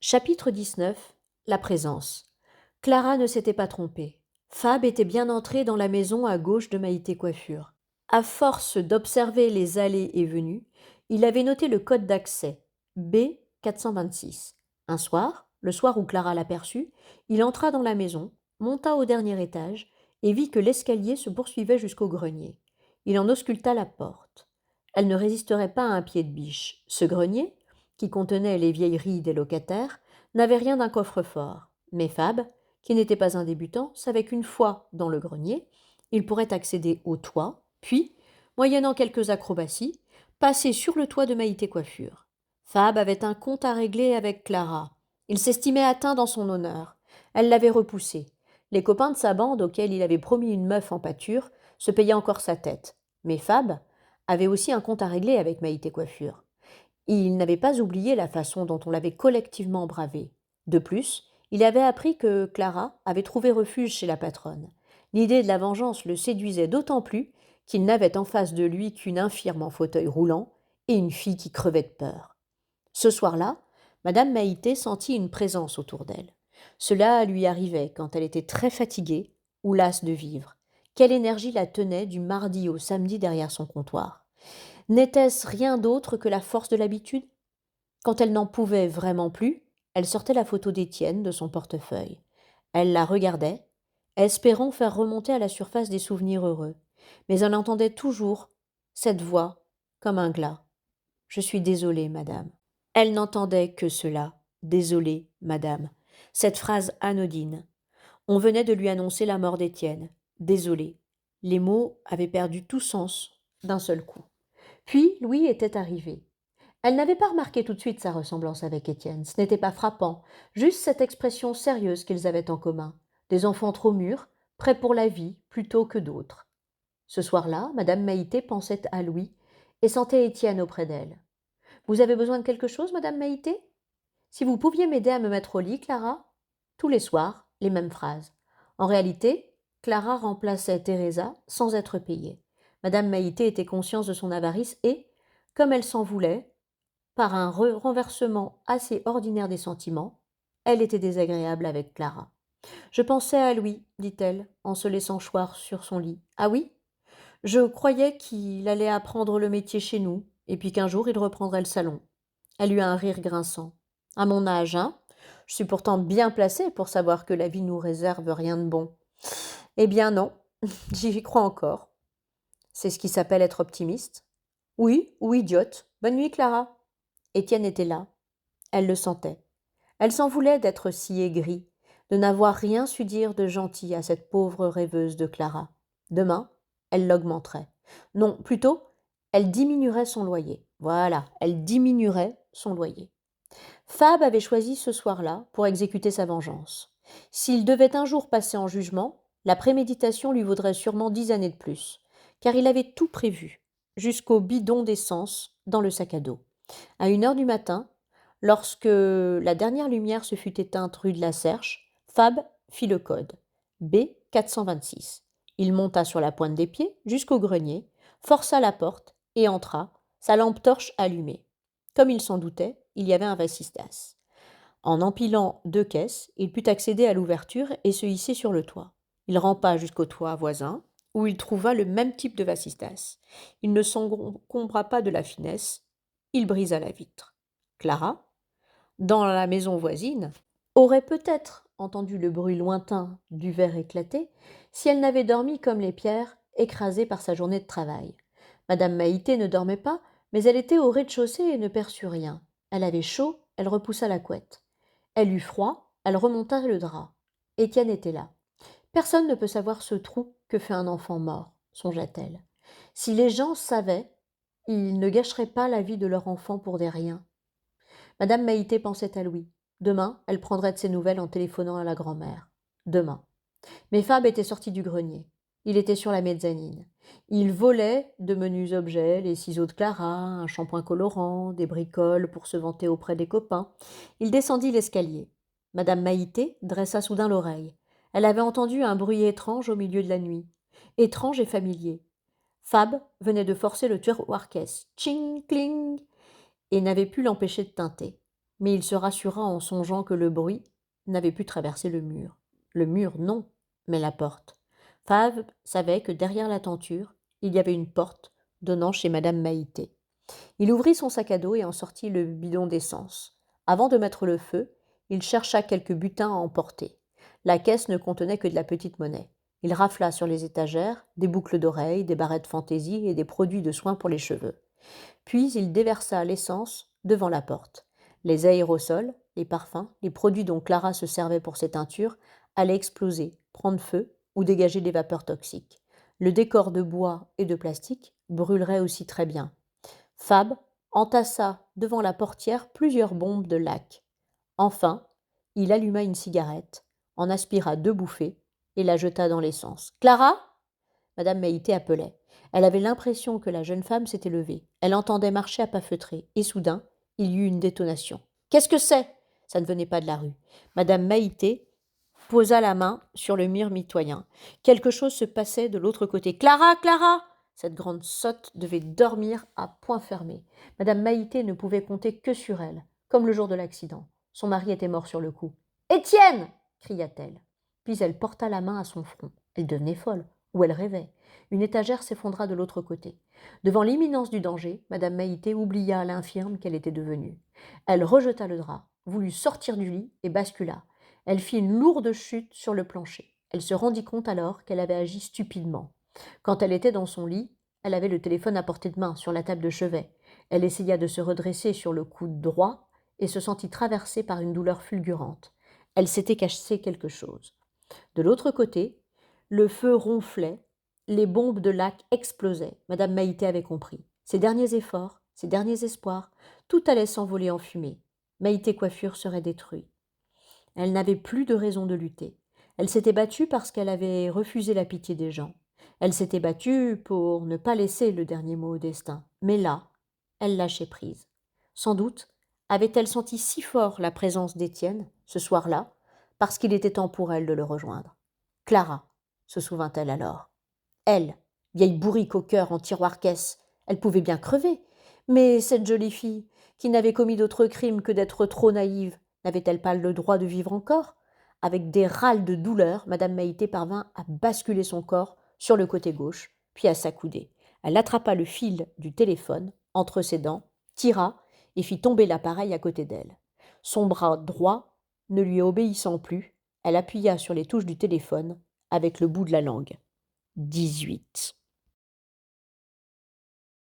Chapitre 19. La présence. Clara ne s'était pas trompée. Fab était bien entré dans la maison à gauche de Maïté Coiffure. À force d'observer les allées et venues, il avait noté le code d'accès B 426. Un soir, le soir où Clara l'aperçut, il entra dans la maison, monta au dernier étage et vit que l'escalier se poursuivait jusqu'au grenier. Il en ausculta la porte. Elle ne résisterait pas à un pied de biche. Ce grenier, qui contenait les vieilleries des locataires, n'avait rien d'un coffre-fort. Mais Fab, qui n'était pas un débutant, savait qu'une fois dans le grenier, il pourrait accéder au toit, puis, moyennant quelques acrobaties, passer sur le toit de Maïté Coiffure. Fab avait un compte à régler avec Clara. Il s'estimait atteint dans son honneur. Elle l'avait repoussé. Les copains de sa bande, auxquels il avait promis une meuf en pâture, se payaient encore sa tête. Mais Fab avait aussi un compte à régler avec Maïté Coiffure. Il n'avait pas oublié la façon dont on l'avait collectivement bravé. De plus, il avait appris que Clara avait trouvé refuge chez la patronne. L'idée de la vengeance le séduisait d'autant plus qu'il n'avait en face de lui qu'une infirme en fauteuil roulant et une fille qui crevait de peur. Ce soir-là, madame Maïté sentit une présence autour d'elle. Cela lui arrivait quand elle était très fatiguée ou lasse de vivre. Quelle énergie la tenait du mardi au samedi derrière son comptoir? N'était-ce rien d'autre que la force de l'habitude? Quand elle n'en pouvait vraiment plus, elle sortait la photo d'Étienne de son portefeuille. Elle la regardait, espérant faire remonter à la surface des souvenirs heureux. Mais elle entendait toujours cette voix, comme un glas. Je suis désolée, madame. Elle n'entendait que cela. Désolée, madame. Cette phrase anodine. On venait de lui annoncer la mort d'Étienne. Désolée. Les mots avaient perdu tout sens d'un seul coup. Puis Louis était arrivé. Elle n'avait pas remarqué tout de suite sa ressemblance avec Étienne. Ce n'était pas frappant, juste cette expression sérieuse qu'ils avaient en commun. Des enfants trop mûrs, prêts pour la vie, plutôt que d'autres. Ce soir-là, madame Maïté pensait à Louis et sentait Étienne auprès d'elle. Vous avez besoin de quelque chose, madame Maïté? Si vous pouviez m'aider à me mettre au lit, Clara? Tous les soirs, les mêmes phrases. En réalité, Clara remplaçait Teresa sans être payée. Madame Maïté était consciente de son avarice et, comme elle s'en voulait, par un renversement assez ordinaire des sentiments, elle était désagréable avec Clara. Je pensais à Louis, dit-elle, en se laissant choir sur son lit. Ah oui? Je croyais qu'il allait apprendre le métier chez nous, et puis qu'un jour il reprendrait le salon. Elle eut un rire grinçant. À mon âge, hein? Je suis pourtant bien placée pour savoir que la vie nous réserve rien de bon. Eh bien non, j'y crois encore. C'est ce qui s'appelle être optimiste. Oui, ou idiote. Bonne nuit, Clara. Étienne était là. Elle le sentait. Elle s'en voulait d'être si aigrie, de n'avoir rien su dire de gentil à cette pauvre rêveuse de Clara. Demain, elle l'augmenterait. Non, plutôt, elle diminuerait son loyer. Voilà, elle diminuerait son loyer. Fab avait choisi ce soir-là pour exécuter sa vengeance. S'il devait un jour passer en jugement, la préméditation lui vaudrait sûrement 10 années de plus, car il avait tout prévu, jusqu'au bidon d'essence dans le sac à dos. À 1 heure du matin, lorsque la dernière lumière se fut éteinte rue de la Serche, Fab fit le code B 426. Il monta sur la pointe des pieds jusqu'au grenier, força la porte et entra, sa lampe torche allumée. Comme il s'en doutait, il y avait un vasistas. En empilant 2 caisses, il put accéder à l'ouverture et se hisser sur le toit. Il rampa jusqu'au toit voisin, où il trouva le même type de vasistas. Il ne s'encombra pas de la finesse, il brisa la vitre. Clara, dans la maison voisine, aurait peut-être entendu le bruit lointain du verre éclaté si elle n'avait dormi comme les pierres, écrasée par sa journée de travail. Madame Maïté ne dormait pas, mais elle était au rez-de-chaussée et ne perçut rien. Elle avait chaud, elle repoussa la couette. Elle eut froid, elle remonta le drap. Étienne était là. Personne ne peut savoir ce trou que fait un enfant mort, songea-t-elle. Si les gens savaient, ils ne gâcheraient pas la vie de leur enfant pour des riens. Madame Maïté pensait à Louis. Demain, elle prendrait de ses nouvelles en téléphonant à la grand-mère. Demain. Mais Fab était sorti du grenier. Il était sur la mezzanine. Il volait de menus objets, les ciseaux de Clara, un shampoing colorant, des bricoles pour se vanter auprès des copains. Il descendit l'escalier. Madame Maïté dressa soudain l'oreille. Elle avait entendu un bruit étrange au milieu de la nuit. Étrange et familier. Fab venait de forcer le tiroir-caisse. Tching, cling, et n'avait pu l'empêcher de tinter. Mais il se rassura en songeant que le bruit n'avait pu traverser le mur. Le mur, non, mais la porte. Fab savait que derrière la tenture, il y avait une porte donnant chez madame Maïté. Il ouvrit son sac à dos et en sortit le bidon d'essence. Avant de mettre le feu, il chercha quelques butins à emporter. La caisse ne contenait que de la petite monnaie. Il rafla sur les étagères des boucles d'oreilles, des barrettes fantaisie et des produits de soins pour les cheveux. Puis il déversa l'essence devant la porte. Les aérosols, les parfums, les produits dont Clara se servait pour ses teintures allaient exploser, prendre feu ou dégager des vapeurs toxiques. Le décor de bois et de plastique brûlerait aussi très bien. Fab entassa devant la portière plusieurs bombes de lac. Enfin, il alluma une cigarette, en aspira 2 bouffées et la jeta dans l'essence. Clara? Madame Maïté appelait. Elle avait l'impression que la jeune femme s'était levée. Elle entendait marcher à pas feutrés, et soudain, il y eut une détonation. Qu'est-ce que c'est? Ça ne venait pas de la rue. Madame Maïté posa la main sur le mur mitoyen. Quelque chose se passait de l'autre côté. Clara, Clara! Cette grande sotte devait dormir à poing fermé. Madame Maïté ne pouvait compter que sur elle, comme le jour de l'accident. Son mari était mort sur le coup. Étienne! Cria-t-elle. Puis elle porta la main à son front. Elle devenait folle, ou elle rêvait. Une étagère s'effondra de l'autre côté. Devant l'imminence du danger, Madame Maïté oublia à l'infirme qu'elle était devenue. Elle rejeta le drap, voulut sortir du lit et bascula. Elle fit une lourde chute sur le plancher. Elle se rendit compte alors qu'elle avait agi stupidement. Quand elle était dans son lit, elle avait le téléphone à portée de main sur la table de chevet. Elle essaya de se redresser sur le coude droit et se sentit traversée par une douleur fulgurante. Elle s'était cassé quelque chose. De l'autre côté, le feu ronflait, les bombes de lac explosaient. Madame Maïté avait compris. Ses derniers efforts, ses derniers espoirs, tout allait s'envoler en fumée. Maïté Coiffure serait détruite. Elle n'avait plus de raison de lutter. Elle s'était battue parce qu'elle avait refusé la pitié des gens. Elle s'était battue pour ne pas laisser le dernier mot au destin. Mais là, elle lâchait prise. Sans doute avait-elle senti si fort la présence d'Étienne, ce soir-là, parce qu'il était temps pour elle de le rejoindre. Clara, se souvint-elle alors. Elle, vieille bourrique au cœur en tiroir-caisse, elle pouvait bien crever. Mais cette jolie fille, qui n'avait commis d'autre crime que d'être trop naïve, n'avait-elle pas le droit de vivre encore? Avec des râles de douleur, madame Maïté parvint à basculer son corps sur le côté gauche, puis à s'accouder. Elle attrapa le fil du téléphone entre ses dents, tira et fit tomber l'appareil à côté d'elle. Son bras droit ne lui obéissant plus, elle appuya sur les touches du téléphone avec le bout de la langue. 18.